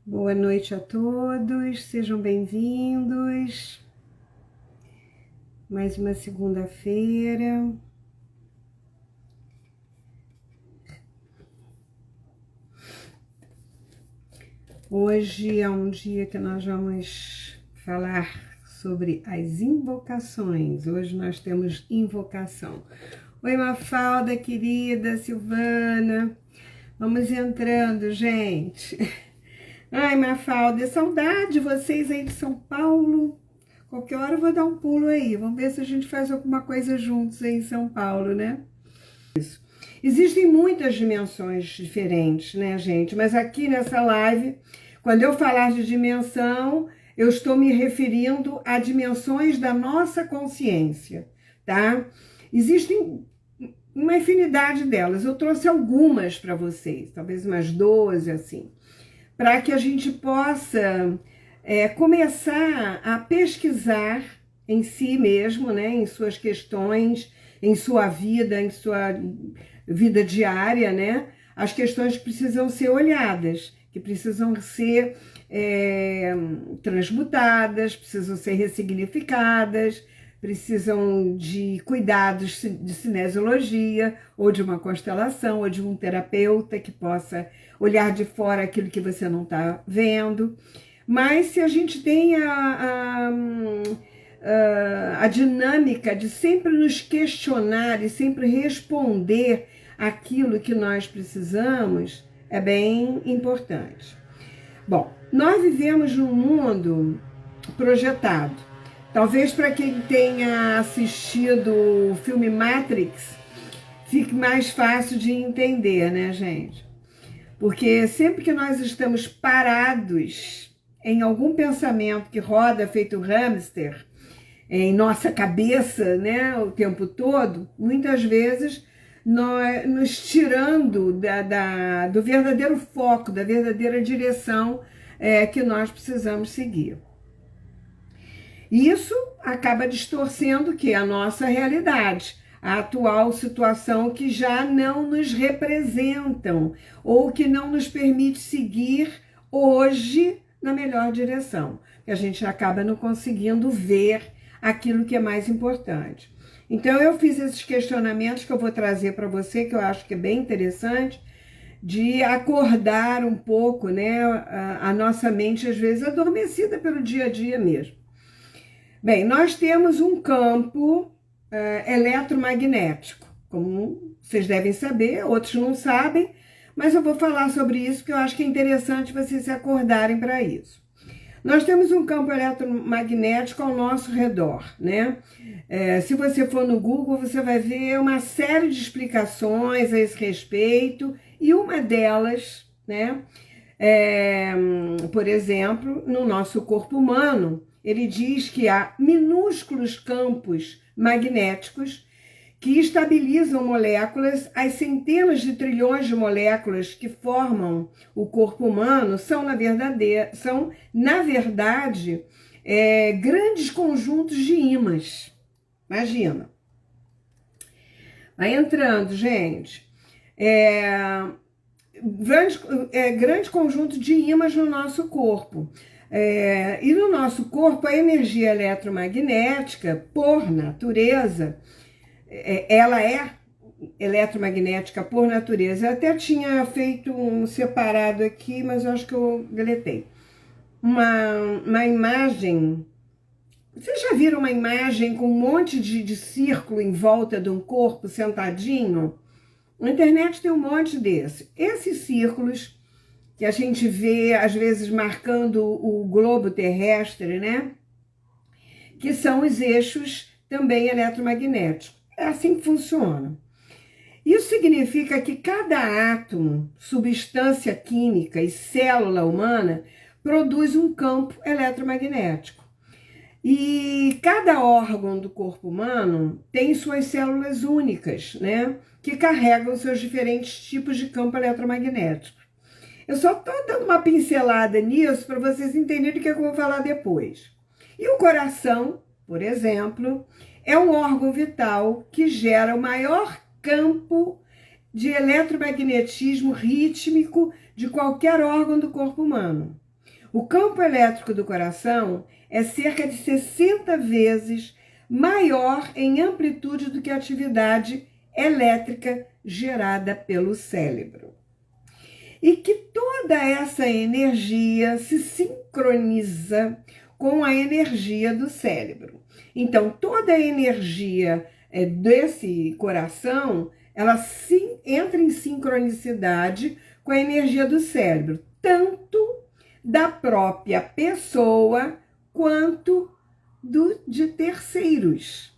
Boa noite a todos, sejam bem-vindos. Mais uma segunda-feira. Hoje é um dia que nós vamos falar sobre as invocações. Hoje nós temos invocação. Oi, Mafalda, querida, Silvana. Vamos entrando, gente. Ai, Mafalda, saudade de vocês aí de São Paulo. Qualquer hora eu vou dar um pulo aí. Vamos ver se a gente faz alguma coisa juntos aí em São Paulo, né? Existem muitas dimensões diferentes, né, gente? Mas aqui nessa live, quando eu falar de dimensão, eu estou me referindo a dimensões da nossa consciência, tá? Existem uma infinidade delas. Eu trouxe algumas para vocês, talvez umas 12, assim, para que a gente possa começar a pesquisar em si mesmo, né, em suas questões, em sua vida, em sua vida diária, né, as questões que precisam ser olhadas, que precisam ser transmutadas, precisam ser ressignificadas, precisam de cuidados de cinesiologia, ou de uma constelação, ou de um terapeuta que possa olhar de fora aquilo que você não está vendo. Mas se a gente tem a dinâmica de sempre nos questionar e sempre responder aquilo que nós precisamos, é bem importante. Bom, nós vivemos num mundo projetado. Talvez para quem tenha assistido o filme Matrix, fique mais fácil de entender, né, gente? Porque sempre que nós estamos parados em algum pensamento que roda feito hamster em nossa cabeça, né, o tempo todo, muitas vezes nós nos tirando do verdadeiro foco, da verdadeira direção que nós precisamos seguir. E isso acaba distorcendo que a nossa realidade, a atual situação que já não nos representam ou que não nos permite seguir hoje na melhor direção. Que a gente acaba não conseguindo ver aquilo que é mais importante. Então eu fiz esses questionamentos que eu vou trazer para você, que eu acho que é bem interessante, de acordar um pouco, né, a nossa mente às vezes adormecida pelo dia a dia mesmo. Bem, nós temos um campo eletromagnético, como vocês devem saber, outros não sabem, mas eu vou falar sobre isso porque eu acho que é interessante vocês se acordarem para isso. Nós temos um campo eletromagnético ao nosso redor, né? Se você for no Google, você vai ver uma série de explicações a esse respeito, e uma delas, né? Por exemplo, no nosso corpo humano, ele diz que há minúsculos campos magnéticos que estabilizam moléculas. As centenas de trilhões de moléculas que formam o corpo humano são, na verdade, grandes conjuntos de ímãs. Imagina. Vai entrando, gente. Grande conjunto de ímãs no nosso corpo. E no nosso corpo, a energia eletromagnética, por natureza, ela é eletromagnética por natureza. Eu até tinha feito um separado aqui, mas eu acho que eu deletei. Uma imagem. Vocês já viram uma imagem com um monte de círculo em volta de um corpo sentadinho? Na internet tem um monte desse. Esses círculos que a gente vê, às vezes, marcando o globo terrestre, né? Que são os eixos também eletromagnéticos. É assim que funciona. Isso significa que cada átomo, substância química e célula humana produz um campo eletromagnético. E cada órgão do corpo humano tem suas células únicas, né? Que carregam seus diferentes tipos de campo eletromagnético. Eu só estou dando uma pincelada nisso para vocês entenderem o que eu vou falar depois. E o coração, por exemplo, é um órgão vital que gera o maior campo de eletromagnetismo rítmico de qualquer órgão do corpo humano. O campo elétrico do coração é cerca de 60 vezes maior em amplitude do que a atividade elétrica gerada pelo cérebro. E que toda essa energia se sincroniza com a energia do cérebro. Então, toda a energia desse coração, ela entra em sincronicidade com a energia do cérebro, tanto da própria pessoa quanto de terceiros,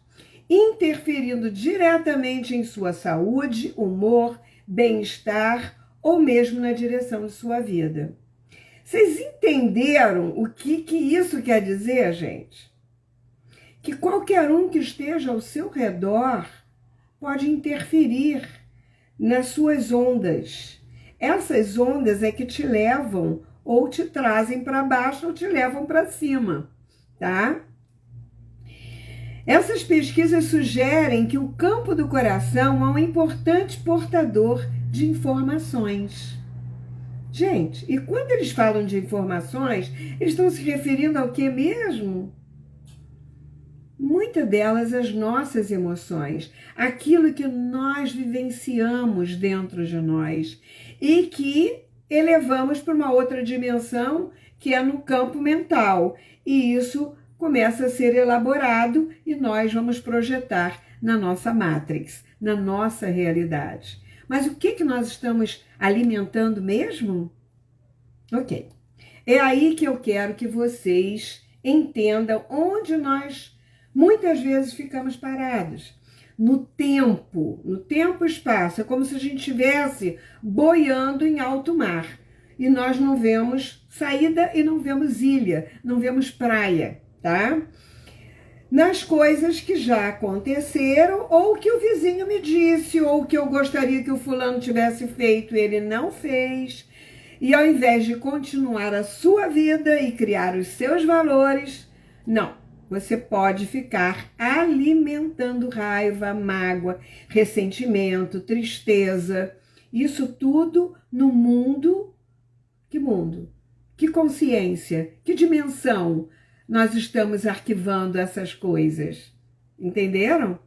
interferindo diretamente em sua saúde, humor, bem-estar ou mesmo na direção de sua vida. Vocês entenderam o que isso quer dizer, gente? Que qualquer um que esteja ao seu redor pode interferir nas suas ondas. Essas ondas é que te levam ou te trazem para baixo ou te levam para cima, tá? Essas pesquisas sugerem que o campo do coração é um importante portador de informações. Gente, e quando eles falam de informações, eles estão se referindo ao que mesmo? Muitas delas as nossas emoções, aquilo que nós vivenciamos dentro de nós e que elevamos para uma outra dimensão que é no campo mental. E isso começa a ser elaborado e nós vamos projetar na nossa matrix, na nossa realidade. Mas o que nós estamos alimentando mesmo? Ok. É aí que eu quero que vocês entendam onde nós muitas vezes ficamos parados. No tempo e espaço. É como se a gente estivesse boiando em alto mar. E nós não vemos saída e não vemos ilha, não vemos praia, tá? Nas coisas que já aconteceram, ou que o vizinho me disse, ou que eu gostaria que o fulano tivesse feito, ele não fez. E ao invés de continuar a sua vida e criar os seus valores, não. Você pode ficar alimentando raiva, mágoa, ressentimento, tristeza. Isso tudo no mundo. Que mundo? Que consciência? Que dimensão nós estamos arquivando essas coisas? Entenderam?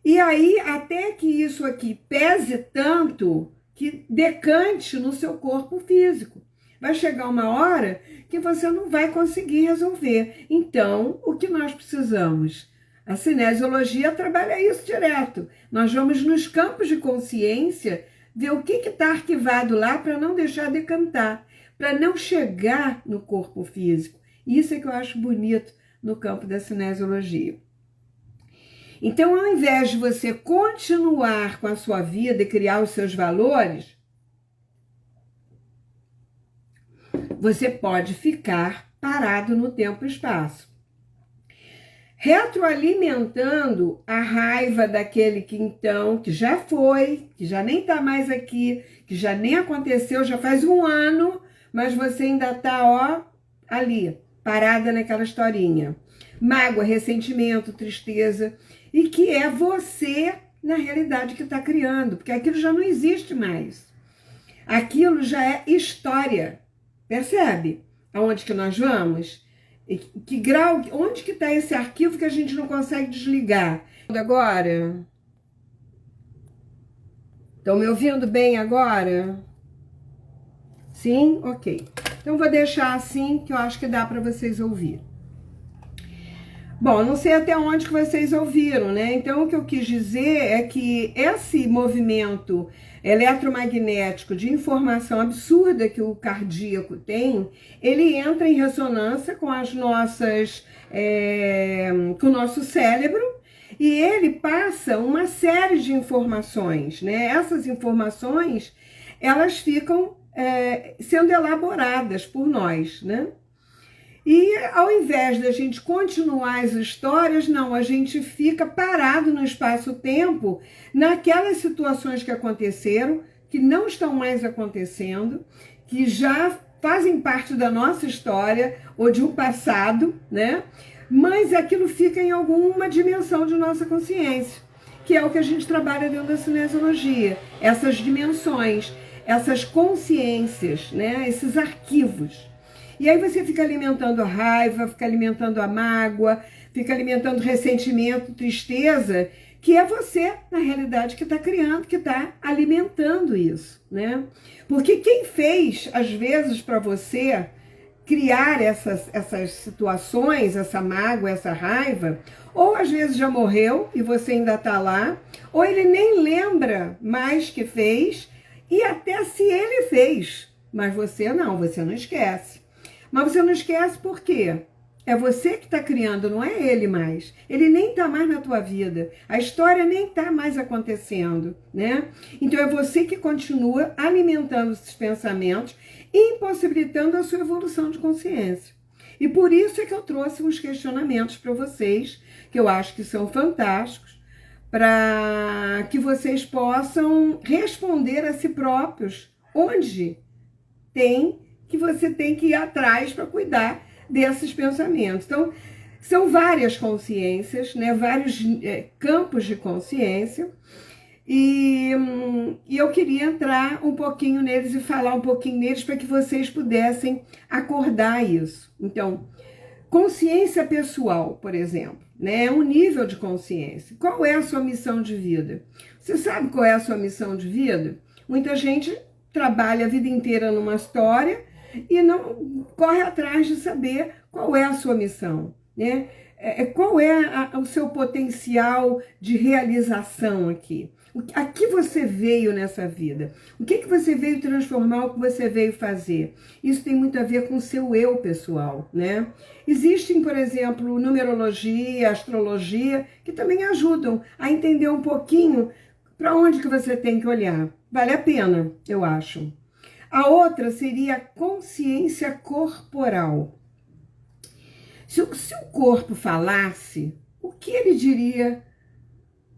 E aí, até que isso aqui pese tanto, que decante no seu corpo físico. Vai chegar uma hora que você não vai conseguir resolver. Então, o que nós precisamos? A cinesiologia trabalha isso direto. Nós vamos nos campos de consciência ver o que está arquivado lá para não deixar decantar, para não chegar no corpo físico. Isso é que eu acho bonito no campo da cinesiologia. Então, ao invés de você continuar com a sua vida e criar os seus valores, você pode ficar parado no tempo e espaço, retroalimentando a raiva daquele que já foi, que já nem está mais aqui, que já nem aconteceu, já faz um ano, mas você ainda está, ali, parada naquela historinha. Mágoa, ressentimento, tristeza, e que é você, na realidade, que está criando, porque aquilo já não existe mais. Aquilo já é história. Percebe aonde que nós vamos? Que grau, onde que está esse arquivo que a gente não consegue desligar? Agora? Estão me ouvindo bem agora? Sim? Ok. Então vou deixar assim, que eu acho que dá para vocês ouvirem. Bom, não sei até onde que vocês ouviram, né? Então, o que eu quis dizer é que esse movimento eletromagnético de informação absurda que o cardíaco tem, ele entra em ressonância com as nossas, com o nosso cérebro, e ele passa uma série de informações, né? Essas informações, elas ficam sendo elaboradas por nós, né? E ao invés da gente continuar as histórias, não, a gente fica parado no espaço-tempo naquelas situações que aconteceram, que não estão mais acontecendo, que já fazem parte da nossa história ou de um passado, né? Mas aquilo fica em alguma dimensão de nossa consciência, que é o que a gente trabalha dentro da cinesiologia, essas dimensões, essas consciências, né? Esses arquivos. E aí você fica alimentando a raiva, fica alimentando a mágoa, fica alimentando ressentimento, tristeza, que é você, na realidade, que está criando, que está alimentando isso, né? Porque quem fez, às vezes, para você criar essas situações, essa mágoa, essa raiva, ou às vezes já morreu e você ainda está lá, ou ele nem lembra mais que fez, e até se ele fez, mas você não esquece. Mas você não esquece por quê? É você que está criando, não é ele mais. Ele nem está mais na tua vida. A história nem está mais acontecendo, né? Então é você que continua alimentando esses pensamentos e impossibilitando a sua evolução de consciência. E por isso é que eu trouxe uns questionamentos para vocês, que eu acho que são fantásticos, para que vocês possam responder a si próprios onde você tem que ir atrás para cuidar desses pensamentos. Então, são várias consciências, né? Vários campos de consciência, e eu queria entrar um pouquinho neles e falar um pouquinho neles para que vocês pudessem acordar isso. Então, consciência pessoal, por exemplo, né? É um nível de consciência. Qual é a sua missão de vida? Você sabe qual é a sua missão de vida? Muita gente trabalha a vida inteira numa história e não corre atrás de saber qual é a sua missão, né? Qual é o seu potencial de realização aqui? A que você veio nessa vida? O que você veio transformar, o que você veio fazer? Isso tem muito a ver com o seu eu pessoal, né? Existem, por exemplo, numerologia, astrologia, que também ajudam a entender um pouquinho para onde que você tem que olhar. Vale a pena, eu acho. A outra seria a consciência corporal. Se o corpo falasse, o que ele diria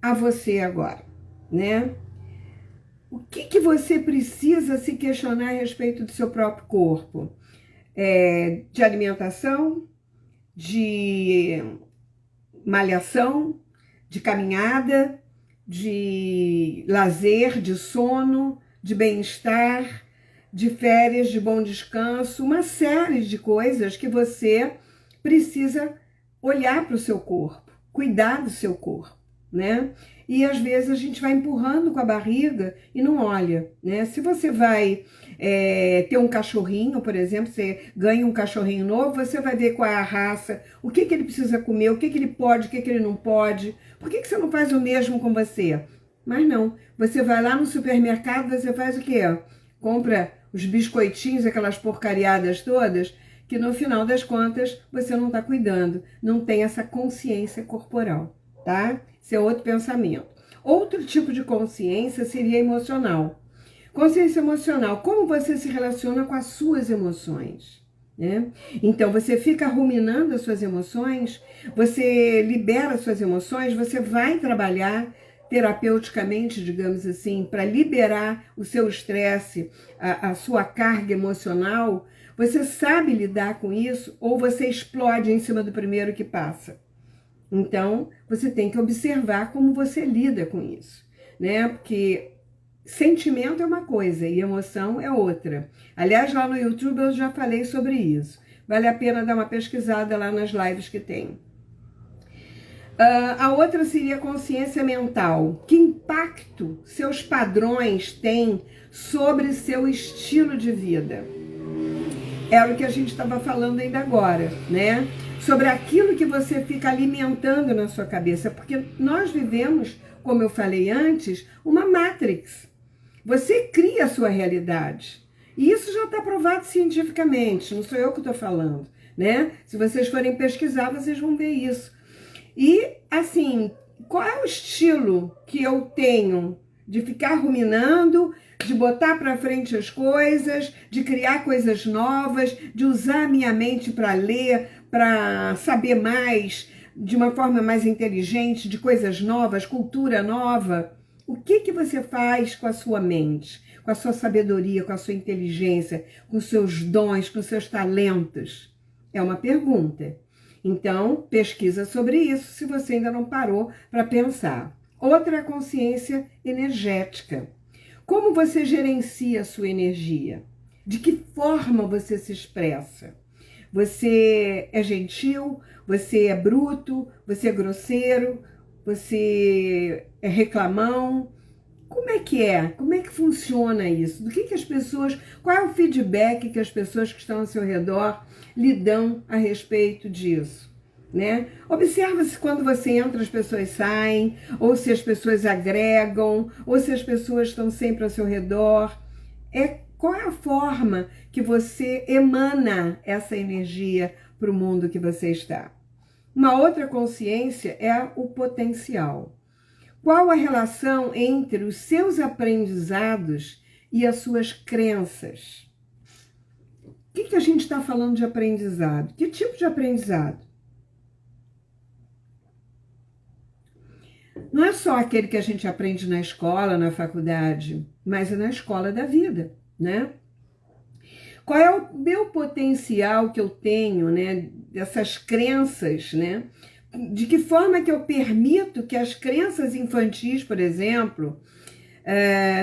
a você agora, né? O que você precisa se questionar a respeito do seu próprio corpo? De alimentação, de malhação, de caminhada, de lazer, de sono, de bem-estar, de férias, de bom descanso, uma série de coisas que você precisa olhar para o seu corpo, cuidar do seu corpo, né? E às vezes a gente vai empurrando com a barriga e não olha, né? Se você vai ter um cachorrinho, por exemplo, você ganha um cachorrinho novo, você vai ver qual é a raça, o que ele precisa comer, o que ele pode, o que ele não pode. Por que você não faz o mesmo com você? Mas não, você vai lá no supermercado, você faz o quê? Compra os biscoitinhos, aquelas porcariadas todas, que no final das contas você não está cuidando, não tem essa consciência corporal, tá? Esse é outro pensamento. Outro tipo de consciência seria emocional. Consciência emocional, como você se relaciona com as suas emoções, né? Então você fica ruminando as suas emoções, você libera as suas emoções, você vai trabalhar terapeuticamente, digamos assim, para liberar o seu estresse, a sua carga emocional. Você sabe lidar com isso ou você explode em cima do primeiro que passa? Então, você tem que observar como você lida com isso, né? Porque sentimento é uma coisa e emoção é outra. Aliás, lá no YouTube eu já falei sobre isso. Vale a pena dar uma pesquisada lá nas lives que tem. A outra seria consciência mental. Que impacto seus padrões têm sobre seu estilo de vida? Era o que a gente estava falando ainda agora, né? Sobre aquilo que você fica alimentando na sua cabeça. Porque nós vivemos, como eu falei antes, uma matrix. Você cria a sua realidade. E isso já está provado cientificamente, não sou eu que estou falando, né? Se vocês forem pesquisar, vocês vão ver isso. E, assim, qual é o estilo que eu tenho de ficar ruminando, de botar para frente as coisas, de criar coisas novas, de usar a minha mente para ler, para saber mais, de uma forma mais inteligente, de coisas novas, cultura nova? O que você faz com a sua mente, com a sua sabedoria, com a sua inteligência, com os seus dons, com os seus talentos? É uma pergunta. Então, pesquisa sobre isso, se você ainda não parou para pensar. Outra é a consciência energética. Como você gerencia a sua energia? De que forma você se expressa? Você é gentil? Você é bruto? Você é grosseiro? Você é reclamão? Como é que é? Como é que funciona isso? Do que as pessoas, qual é o feedback que as pessoas que estão ao seu redor lhe dão a respeito disso, né? Observa se quando você entra as pessoas saem, ou se as pessoas agregam, ou se as pessoas estão sempre ao seu redor. Qual é a forma que você emana essa energia para o mundo que você está? Uma outra consciência é o potencial. Qual a relação entre os seus aprendizados e as suas crenças? O que a gente está falando de aprendizado? Que tipo de aprendizado? Não é só aquele que a gente aprende na escola, na faculdade, mas é na escola da vida, né? Qual é o meu potencial que eu tenho, né? Dessas crenças, né? De que forma que eu permito que as crenças infantis, por exemplo,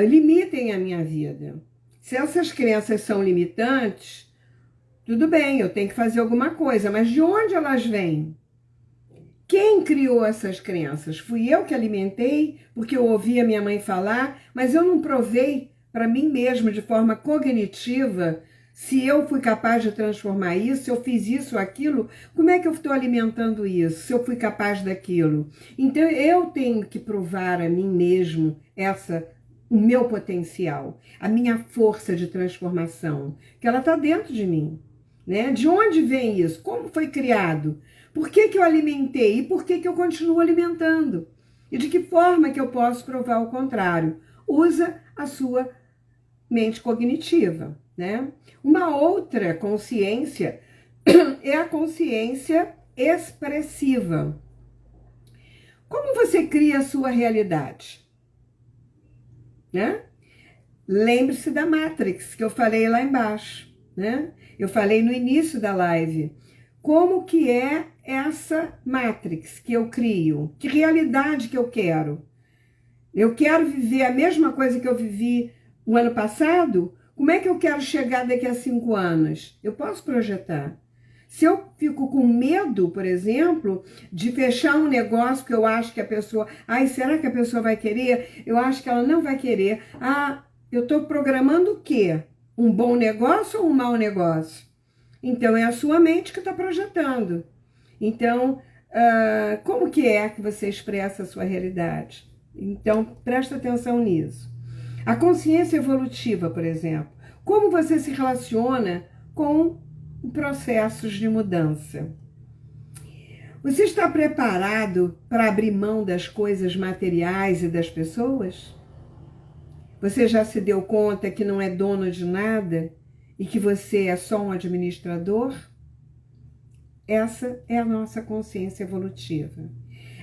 limitem a minha vida? Se essas crenças são limitantes, tudo bem, eu tenho que fazer alguma coisa, mas de onde elas vêm? Quem criou essas crenças? Fui eu que alimentei, porque eu ouvi a minha mãe falar, mas eu não provei para mim mesma de forma cognitiva se eu fui capaz de transformar isso, se eu fiz isso ou aquilo, como é que eu estou alimentando isso, se eu fui capaz daquilo? Então eu tenho que provar a mim mesmo o meu potencial, a minha força de transformação, que ela está dentro de mim, né? De onde vem isso? Como foi criado? Por que eu alimentei e por que eu continuo alimentando? E de que forma que eu posso provar o contrário? Usa a sua mente cognitiva, né? Uma outra consciência é a consciência expressiva. Como você cria a sua realidade? Né? Lembre-se da Matrix, que eu falei lá embaixo, né? Eu falei no início da live. Como que é essa Matrix que eu crio? Que realidade que eu quero? Eu quero viver a mesma coisa que eu vivi o ano passado? Como é que eu quero chegar daqui a 5 anos? Eu posso projetar. Se eu fico com medo, por exemplo, de fechar um negócio que eu acho que a pessoa... Ai, será que a pessoa vai querer? Eu acho que ela não vai querer. Ah, eu estou programando o quê? Um bom negócio ou um mau negócio? Então, é a sua mente que está projetando. Então, como que é que você expressa a sua realidade? Então, presta atenção nisso. A consciência evolutiva, por exemplo. Como você se relaciona com processos de mudança? Você está preparado para abrir mão das coisas materiais e das pessoas? Você já se deu conta que não é dono de nada e que você é só um administrador? Essa é a nossa consciência evolutiva.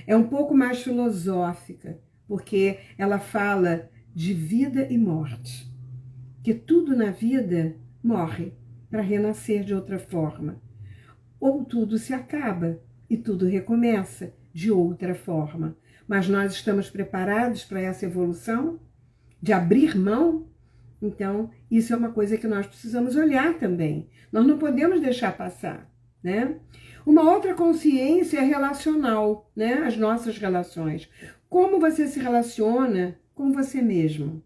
É um pouco mais filosófica, porque ela fala de vida e morte. Que tudo na vida morre para renascer de outra forma. Ou tudo se acaba e tudo recomeça de outra forma. Mas nós estamos preparados para essa evolução? De abrir mão? Então, isso é uma coisa que nós precisamos olhar também. Nós não podemos deixar passar, né? Uma outra consciência é relacional, né? As nossas relações. Como você se relaciona com você mesmo?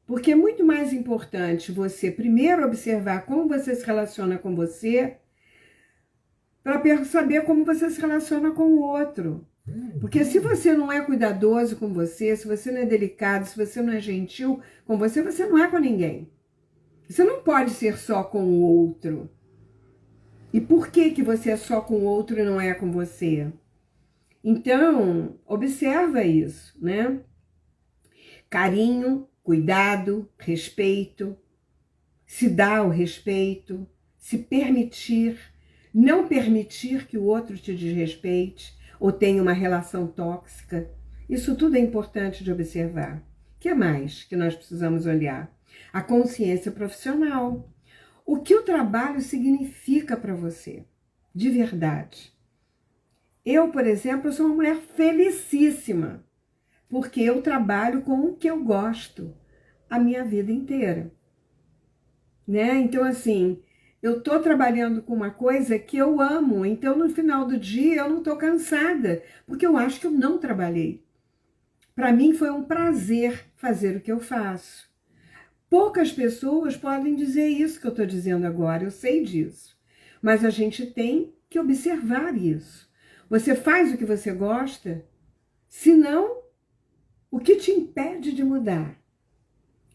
Porque é muito mais importante você primeiro observar como você se relaciona com você para saber como você se relaciona com o outro. Porque se você não é cuidadoso com você, se você não é delicado, se você não é gentil com você, você não é com ninguém. Você não pode ser só com o outro. E por que você é só com o outro e não é com você? Então, observa isso, né? Carinho, cuidado, respeito, se dar o respeito, se permitir, não permitir que o outro te desrespeite ou tenha uma relação tóxica. Isso tudo é importante de observar. O que mais que nós precisamos olhar? A consciência profissional. O que o trabalho significa para você, de verdade? Eu, por exemplo, sou uma mulher felicíssima, porque eu trabalho com o que eu gosto a minha vida inteira. Né? Então, assim, eu estou trabalhando com uma coisa que eu amo, então no final do dia eu não estou cansada, porque eu acho que eu não trabalhei. Para mim foi um prazer fazer o que eu faço. Poucas pessoas podem dizer isso que eu estou dizendo agora, eu sei disso. Mas a gente tem que observar isso. Você faz o que você gosta? Se não, o que te impede de mudar?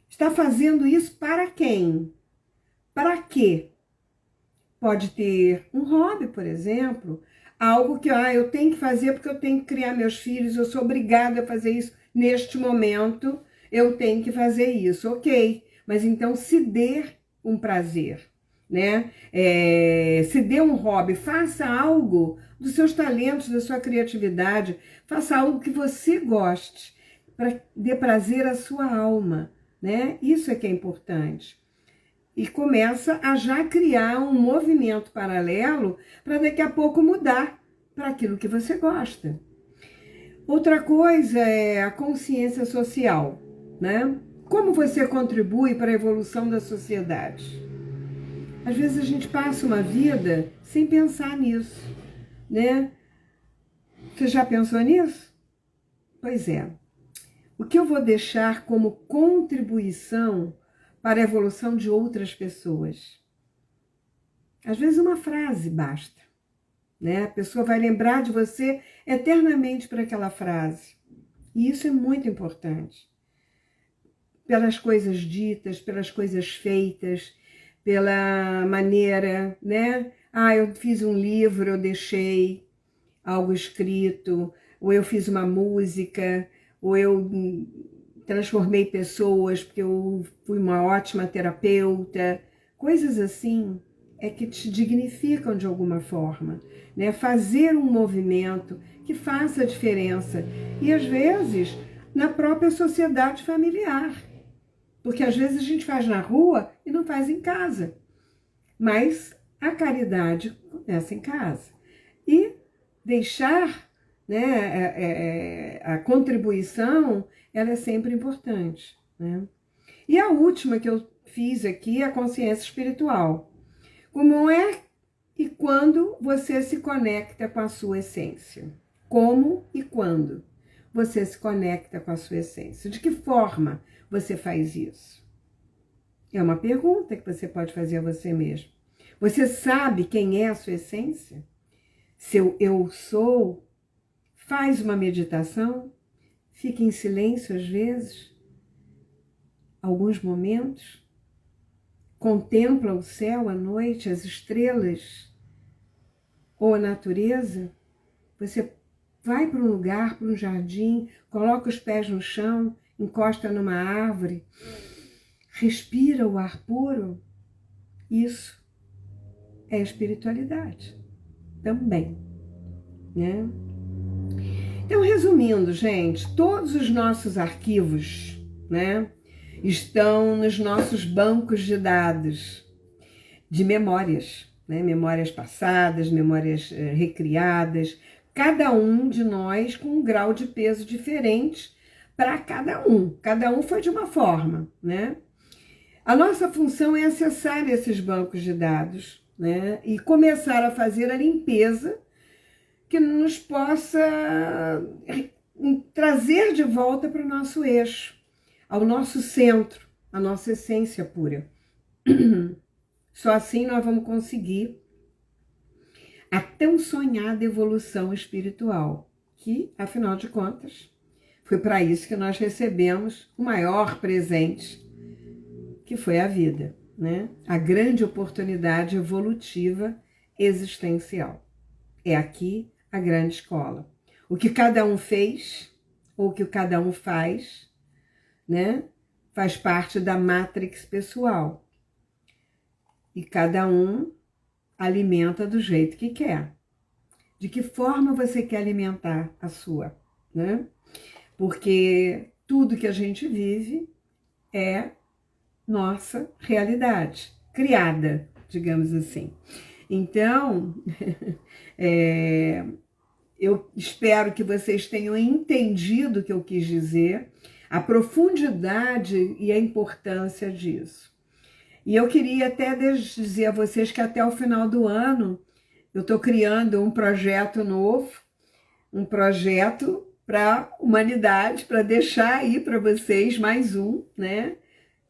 Está fazendo isso para quem? Para quê? Pode ter um hobby, por exemplo, algo que eu tenho que fazer porque eu tenho que criar meus filhos, eu sou obrigada a fazer isso neste momento, eu tenho que fazer isso, ok. Mas então se dê um prazer, né? Se dê um hobby, faça algo dos seus talentos, da sua criatividade, faça algo que você goste, para dê prazer à sua alma, né? Isso é que é importante. E começa a já criar um movimento paralelo para daqui a pouco mudar para aquilo que você gosta. Outra coisa é a consciência social, né? Como você contribui para a evolução da sociedade? Às vezes a gente passa uma vida sem pensar nisso, né? Você já pensou nisso? Pois é. O que eu vou deixar como contribuição para a evolução de outras pessoas? Às vezes uma frase basta, né? A pessoa vai lembrar de você eternamente por aquela frase. E isso é muito importante. Pelas coisas ditas, pelas coisas feitas, pela maneira, né? Eu fiz um livro, eu deixei algo escrito, ou eu fiz uma música, ou eu transformei pessoas porque eu fui uma ótima terapeuta. Coisas assim é que te dignificam de alguma forma, né? Fazer um movimento que faça a diferença. E às vezes na própria sociedade familiar. Porque às vezes a gente faz na rua e não faz em casa. Mas a caridade começa em casa. E deixar, né, a contribuição, ela é sempre importante, né? E a última que eu fiz aqui é a consciência espiritual. Como é e quando você se conecta com a sua essência? Como e quando você se conecta com a sua essência? De que forma você faz isso? É uma pergunta que você pode fazer a você mesmo. Você sabe quem é a sua essência? Seu eu sou? Faz uma meditação? Fica em silêncio às vezes? Alguns momentos? Contempla o céu à noite, as estrelas ou a natureza? Você vai para um lugar, para um jardim, coloca os pés no chão, encosta numa árvore, respira o ar puro? Isso é espiritualidade também, né? Então, resumindo, gente, todos os nossos arquivos, né, estão nos nossos bancos de dados de memórias, né? Memórias passadas, memórias recriadas, cada um de nós com um grau de peso diferente para cada um foi de uma forma, né? A nossa função é acessar esses bancos de dados, né, e começar a fazer a limpeza que nos possa trazer de volta para o nosso eixo, ao nosso centro, a nossa essência pura. Só assim nós vamos conseguir a tão sonhada evolução espiritual, que, afinal de contas, foi para isso que nós recebemos o maior presente, que foi a vida, né? A grande oportunidade evolutiva existencial. É aqui a grande escola. O que cada um fez, ou o que cada um faz, né, faz parte da matrix pessoal. E cada um alimenta do jeito que quer. De que forma você quer alimentar a sua, né? Porque tudo que a gente vive é nossa realidade, criada, digamos assim. Então, eu espero que vocês tenham entendido o que eu quis dizer, a profundidade e a importância disso. E eu queria até dizer a vocês que até o final do ano eu estou criando um projeto novo, um projeto para a humanidade, para deixar aí para vocês mais um, né?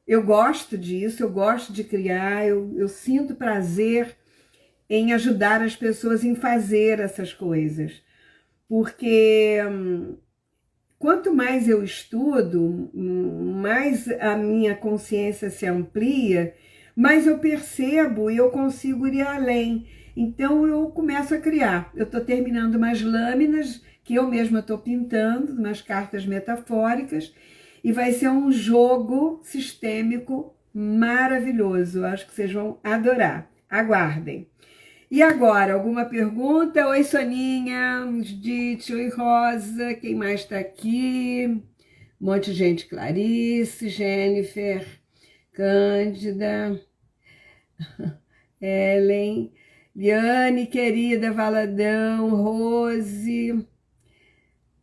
Eu gosto disso, eu gosto de criar, eu sinto prazer em ajudar as pessoas em fazer essas coisas. Porque quanto mais eu estudo, mais a minha consciência se amplia, mais eu percebo e eu consigo ir além. Então eu começo a criar. Eu estou terminando umas lâminas que eu mesma estou pintando, umas cartas metafóricas, e vai ser um jogo sistêmico maravilhoso. Acho que vocês vão adorar. Aguardem. E agora, alguma pergunta? Oi, Soninha, Judite, oi, Rosa, quem mais está aqui? Um monte de gente, Clarice, Jennifer, Cândida, Ellen, Liane, querida, Valadão, Rose.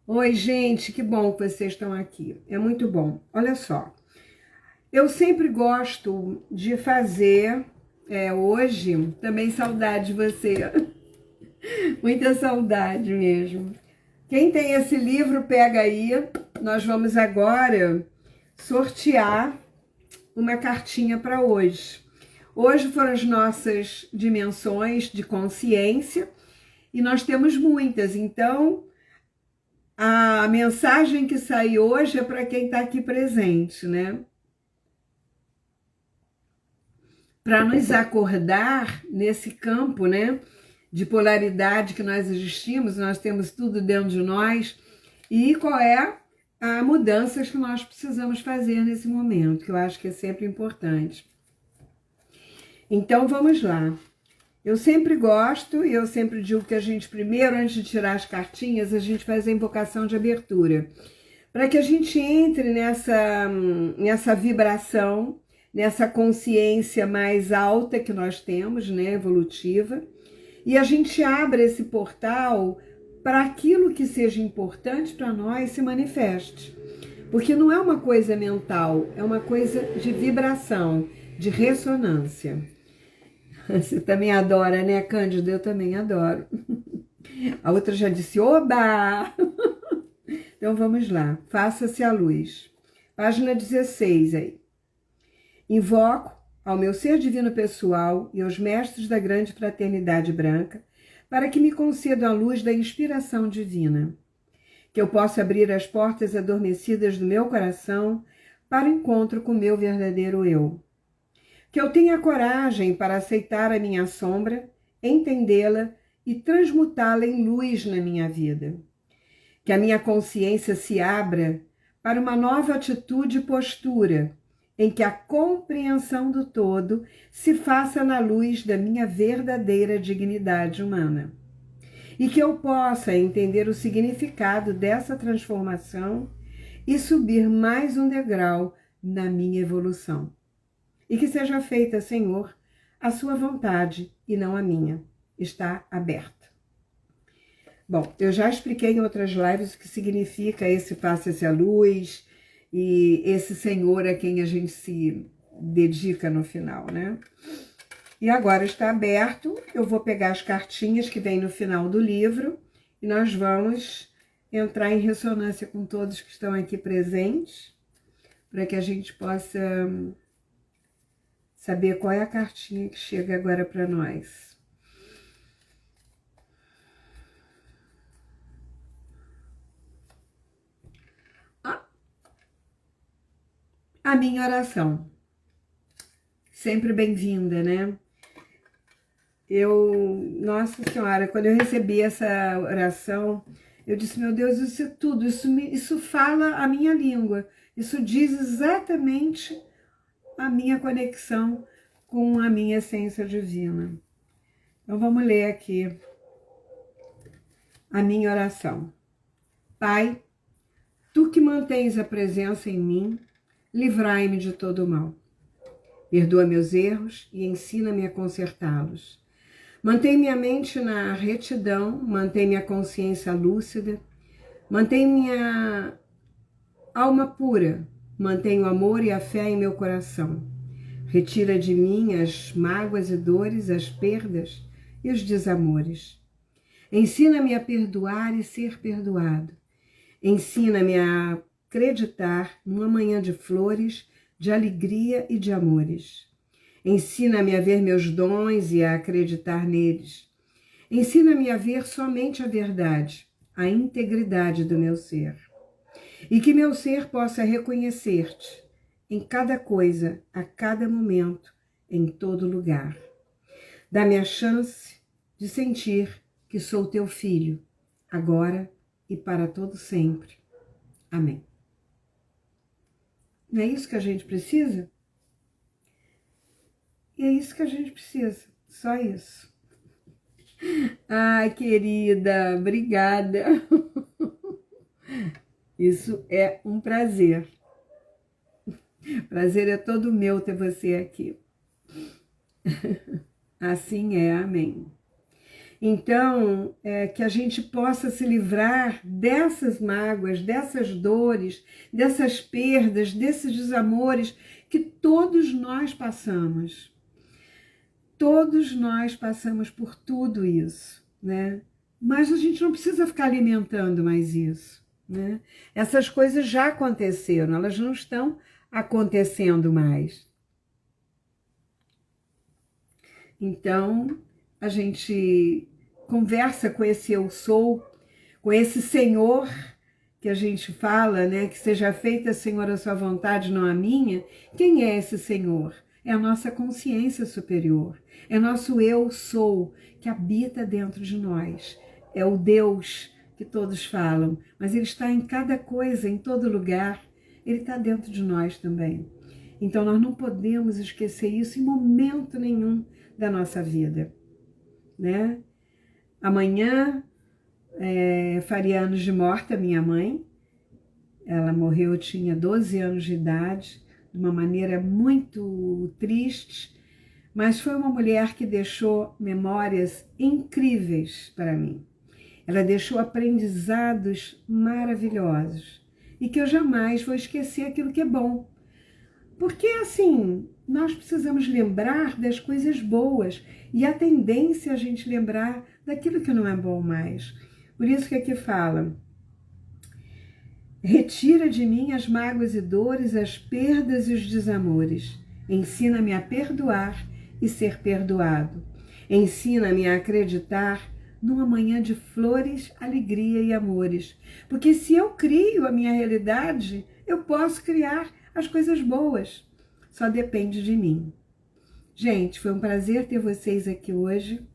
Oi, gente, que bom que vocês estão aqui, é muito bom. Olha só, eu sempre gosto de fazer... hoje, também saudade de você, muita saudade mesmo. Quem tem esse livro, pega aí, nós vamos agora sortear uma cartinha para hoje. Hoje foram as nossas dimensões de consciência e nós temos muitas, então a mensagem que sai hoje é para quem está aqui presente, né? Para nos acordar nesse campo, né, de polaridade que nós existimos, nós temos tudo dentro de nós, e qual é a mudança que nós precisamos fazer nesse momento, que eu acho que é sempre importante. Então, vamos lá. Eu sempre gosto, e eu sempre digo que a gente primeiro, antes de tirar as cartinhas, a gente faz a invocação de abertura, para que a gente entre nessa vibração, nessa consciência mais alta que nós temos, né, evolutiva, e a gente abre esse portal para aquilo que seja importante para nós se manifeste. Porque não é uma coisa mental, é uma coisa de vibração, de ressonância. Você também adora, né, Cândida? Eu também adoro. A outra já disse, oba! Então vamos lá, faça-se a luz. Página 16 aí. Invoco ao meu ser divino pessoal e aos mestres da grande fraternidade branca para que me concedam a luz da inspiração divina, que eu possa abrir as portas adormecidas do meu coração para o encontro com o meu verdadeiro eu, que eu tenha coragem para aceitar a minha sombra, entendê-la e transmutá-la em luz na minha vida, que a minha consciência se abra para uma nova atitude e postura, em que a compreensão do todo se faça na luz da minha verdadeira dignidade humana. E que eu possa entender o significado dessa transformação e subir mais um degrau na minha evolução. E que seja feita, Senhor, a sua vontade e não a minha. Está aberta. Bom, eu já expliquei em outras lives o que significa esse faça-se a luz, e esse Senhor a quem a gente se dedica no final, né? E agora está aberto, eu vou pegar as cartinhas que vem no final do livro e nós vamos entrar em ressonância com todos que estão aqui presentes, para que a gente possa saber qual é a cartinha que chega agora para nós. A minha oração, sempre bem-vinda, né? Nossa Senhora, quando eu recebi essa oração, eu disse, meu Deus, isso é tudo, isso fala a minha língua, isso diz exatamente a minha conexão com a minha essência divina. Então vamos ler aqui a minha oração. Pai, tu que mantens a presença em mim, livrai-me de todo o mal. Perdoa meus erros e ensina-me a consertá-los. Mantém minha mente na retidão, mantém minha consciência lúcida, mantém minha alma pura, mantém o amor e a fé em meu coração. Retira de mim as mágoas e dores, as perdas e os desamores. Ensina-me a perdoar e ser perdoado. Ensina-me a acreditar numa manhã de flores, de alegria e de amores. Ensina-me a ver meus dons e a acreditar neles. Ensina-me a ver somente a verdade, a integridade do meu ser. E que meu ser possa reconhecer-te em cada coisa, a cada momento, em todo lugar. Dá-me a chance de sentir que sou teu filho, agora e para todo sempre. Amém. Não é isso que a gente precisa? E é isso que a gente precisa, só isso. Ai, querida, obrigada. Isso é um prazer. Prazer é todo meu ter você aqui. Assim é, amém. Então, que a gente possa se livrar dessas mágoas, dessas dores, dessas perdas, desses desamores que todos nós passamos. Todos nós passamos por tudo isso, né? Mas a gente não precisa ficar alimentando mais isso, né? Essas coisas já aconteceram, elas não estão acontecendo mais. Então, a gente conversa com esse eu sou, com esse Senhor que a gente fala, né? Que seja feita, Senhor, a sua vontade, não a minha. Quem é esse Senhor? É a nossa consciência superior. É nosso eu sou que habita dentro de nós. É o Deus que todos falam, mas ele está em cada coisa, em todo lugar. Ele está dentro de nós também. Então nós não podemos esquecer isso em momento nenhum da nossa vida, né? Amanhã faria anos de morte a minha mãe. Ela morreu, eu tinha 12 anos de idade, de uma maneira muito triste, mas foi uma mulher que deixou memórias incríveis para mim. Ela deixou aprendizados maravilhosos e que eu jamais vou esquecer aquilo que é bom. Porque, assim, nós precisamos lembrar das coisas boas e a tendência é a gente lembrar daquilo que não é bom mais. Por isso que aqui fala: retira de mim as mágoas e dores, as perdas e os desamores. Ensina-me a perdoar e ser perdoado. Ensina-me a acreditar numa manhã de flores, alegria e amores. Porque se eu crio a minha realidade, eu posso criar as coisas boas. Só depende de mim. Gente, foi um prazer ter vocês aqui hoje.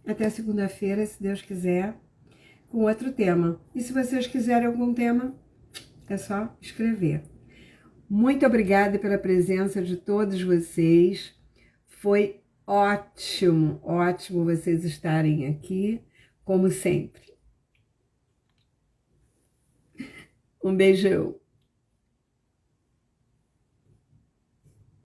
Até segunda-feira, se Deus quiser, com outro tema. E se vocês quiserem algum tema, é só escrever. Muito obrigada pela presença de todos vocês. Foi ótimo, ótimo vocês estarem aqui, como sempre. Um beijão.